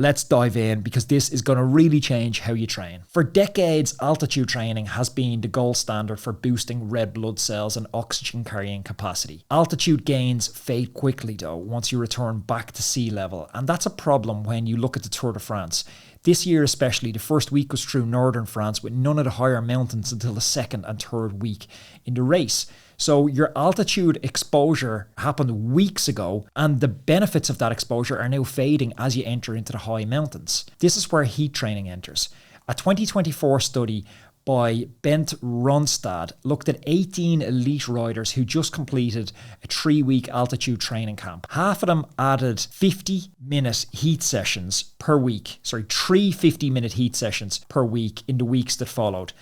let's dive in because this is going to really change how you train. For decades, altitude training has been the gold standard for boosting red blood cells and oxygen carrying capacity. Altitude gains fade quickly though once you return back to sea level, and that's a problem when you look at the Tour de France. This year especially, the first week was through northern France with none of the higher mountains until the second and third week in the race. So your altitude exposure happened weeks ago, and the benefits of that exposure are now fading as you enter into the high mountains. This is where heat training enters. A 2024 study by Bent Ronstad looked at 18 elite riders who just completed a 3-week altitude training camp. Half of them added 50-minute heat sessions per week. 3 50-minute heat sessions per week in the weeks that followed,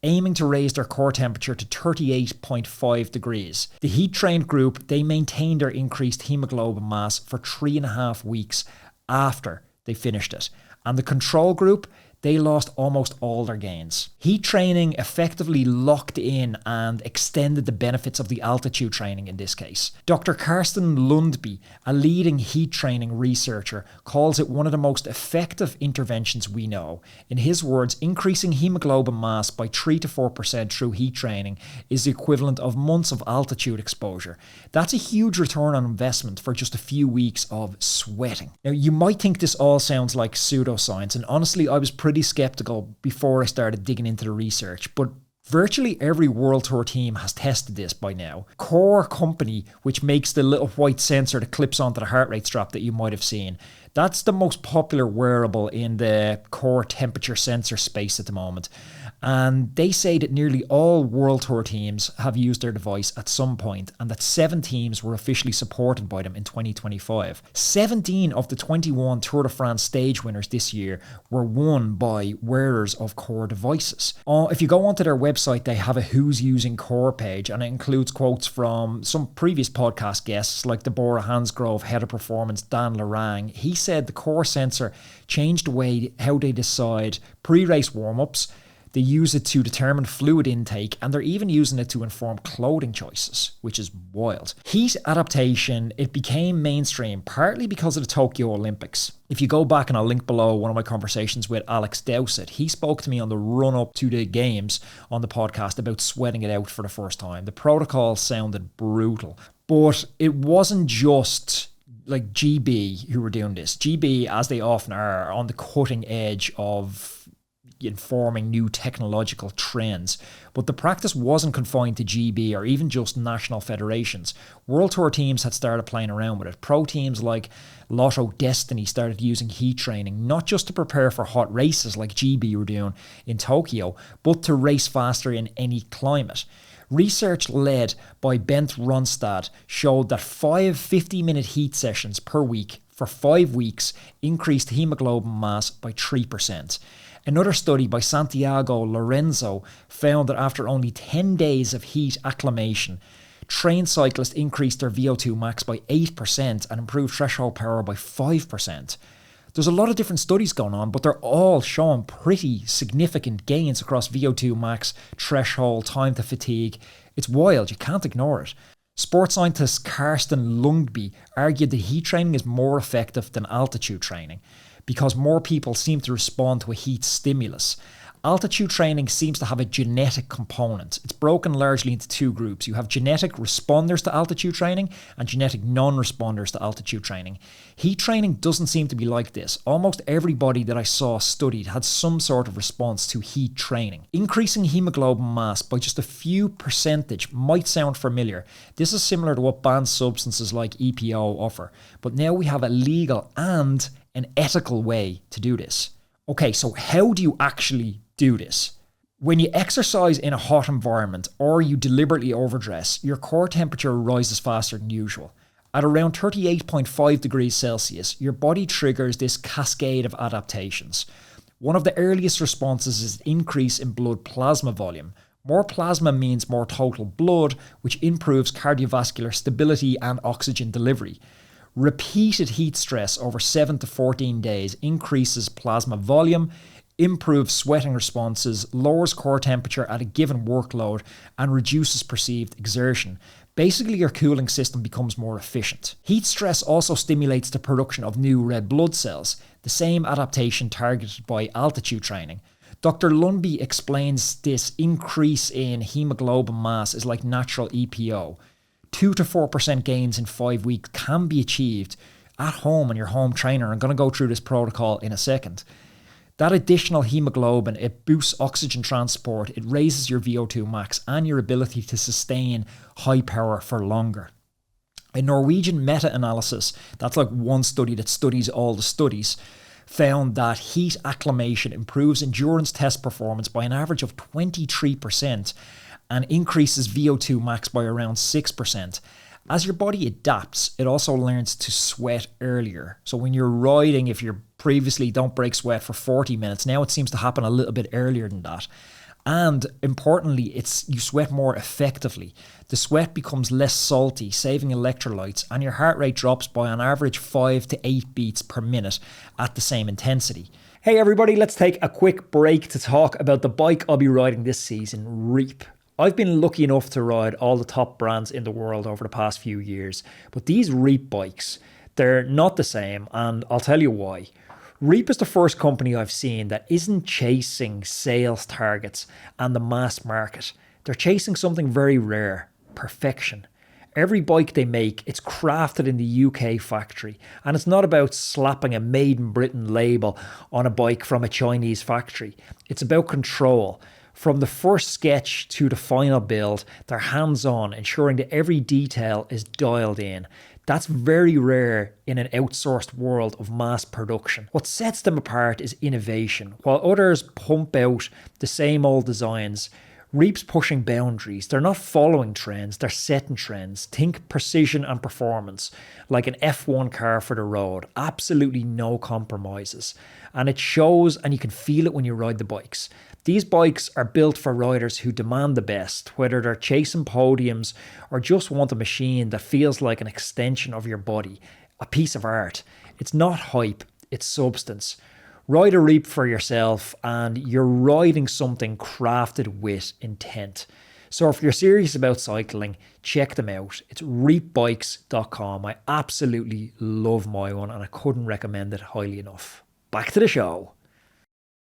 aiming to raise their core temperature to 38.5 degrees. The heat-trained group, they maintained their increased hemoglobin mass for 3.5 weeks after they finished it. And the control group, they lost almost all their gains. Heat training effectively locked in and extended the benefits of the altitude training in this case. Dr. Karsten Lundby, a leading heat training researcher, calls it one of the most effective interventions we know. In his words, increasing hemoglobin mass by 3 to 4% through heat training is the equivalent of months of altitude exposure. That's a huge return on investment for just a few weeks of sweating. Now, you might think this all sounds like pseudoscience, and honestly, I was pretty skeptical before I started digging into the research, but virtually every World Tour team has tested this by now. Core Company, which makes the little white sensor that clips onto the heart rate strap that you might have seen, that's the most popular wearable in the core temperature sensor space at the moment. And they say that nearly all World Tour teams have used their device at some point, and that 7 teams were officially supported by them in 2025. 17 of the 21 Tour de France stage winners this year were won by wearers of Core devices. If you go onto their website, they have a Who's Using Core page, and it includes quotes from some previous podcast guests like Deborah Hansgrove, head of performance Dan Lorang. He said the Core sensor changed the way how they decide pre-race warm-ups. They use it to determine fluid intake, and they're even using it to inform clothing choices, which is wild. Heat adaptation, it became mainstream partly because of the Tokyo Olympics. If you go back, and I'll link below one of my conversations with Alex Dowsett, he spoke to me on the run-up to the games on the podcast about sweating it out for the first time. The protocol sounded brutal, but it wasn't just like GB who were doing this. GB, as they often are, on the cutting edge of informing new technological trends. But the practice wasn't confined to GB or even just national federations. World Tour teams had started playing around with it. Pro teams like Lotto Destiny started using heat training, not just to prepare for hot races like GB were doing in Tokyo, but to race faster in any climate. Research led by Bent Ronstad showed that 5 50-minute heat sessions per week for 5 weeks increased hemoglobin mass by 3%. Another study by Santiago Lorenzo found that after only 10 days of heat acclimation, trained cyclists increased their VO2 max by 8% and improved threshold power by 5%. There's a lot of different studies going on, but they're all showing pretty significant gains across VO2 max, threshold, time to fatigue. It's wild, you can't ignore it. Sports scientist Karsten Lundby argued that heat training is more effective than altitude training because more people seem to respond to a heat stimulus. Altitude training seems to have a genetic component. It's broken largely into 2 groups. You have genetic responders to altitude training and genetic non-responders to altitude training. Heat training doesn't seem to be like this. Almost everybody that I saw studied had some sort of response to heat training. Increasing hemoglobin mass by just a few percentage might sound familiar. This is similar to what banned substances like EPO offer. But now we have a legal and an ethical way to do this. Okay, so how do you actually do this? When you exercise in a hot environment or you deliberately overdress, your core temperature rises faster than usual. At around 38.5 degrees Celsius, your body triggers this cascade of adaptations. One of the earliest responses is an increase in blood plasma volume. More plasma means more total blood, which improves cardiovascular stability and oxygen delivery. Repeated heat stress over 7 to 14 days increases plasma volume, improves sweating responses, lowers core temperature at a given workload, and reduces perceived exertion. Basically, your cooling system becomes more efficient. Heat stress also stimulates the production of new red blood cells, the same adaptation targeted by altitude training. Dr. Lundby explains this increase in haemoglobin mass is like natural EPO. 2 to 4% gains in 5 weeks can be achieved at home on your home trainer. I'm going to go through this protocol in a second. That additional hemoglobin, it boosts oxygen transport, it raises your VO2 max and your ability to sustain high power for longer. A Norwegian meta-analysis, that's like one study that studies all the studies, found that heat acclimation improves endurance test performance by an average of 23% and increases VO2 max by around 6%. As your body adapts, it also learns to sweat earlier. So when you're riding, if you're previously don't break sweat for 40 minutes, now it seems to happen a little bit earlier than that. And importantly, you sweat more effectively. The sweat becomes less salty, saving electrolytes, and your heart rate drops by an average 5 to 8 beats per minute at the same intensity. Hey everybody, let's take a quick break to talk about the bike I'll be riding this season, Reap. I've been lucky enough to ride all the top brands in the world over the past few years, but these Reap bikes, they're not the same, and I'll tell you why. Reap is the first company I've seen that isn't chasing sales targets and the mass market. They're chasing something very rare, perfection. Every bike they make, it's crafted in the UK factory, and it's not about slapping a Made in Britain label on a bike from a Chinese factory. It's about control. From the first sketch to the final build, they're hands-on, ensuring that every detail is dialed in. That's very rare in an outsourced world of mass production. What sets them apart is innovation. While others pump out the same old designs, Reap's pushing boundaries. They're not following trends, they're setting trends. Think precision and performance, like an F1 car for the road. Absolutely no compromises. And it shows, and you can feel it when you ride the bikes. These bikes are built for riders who demand the best, whether they're chasing podiums or just want a machine that feels like an extension of your body, a piece of art. It's not hype, it's substance. Ride a Reap for yourself and you're riding something crafted with intent. So if you're serious about cycling, check them out. It's reapbikes.com. I absolutely love my one and I couldn't recommend it highly enough. Back to the show.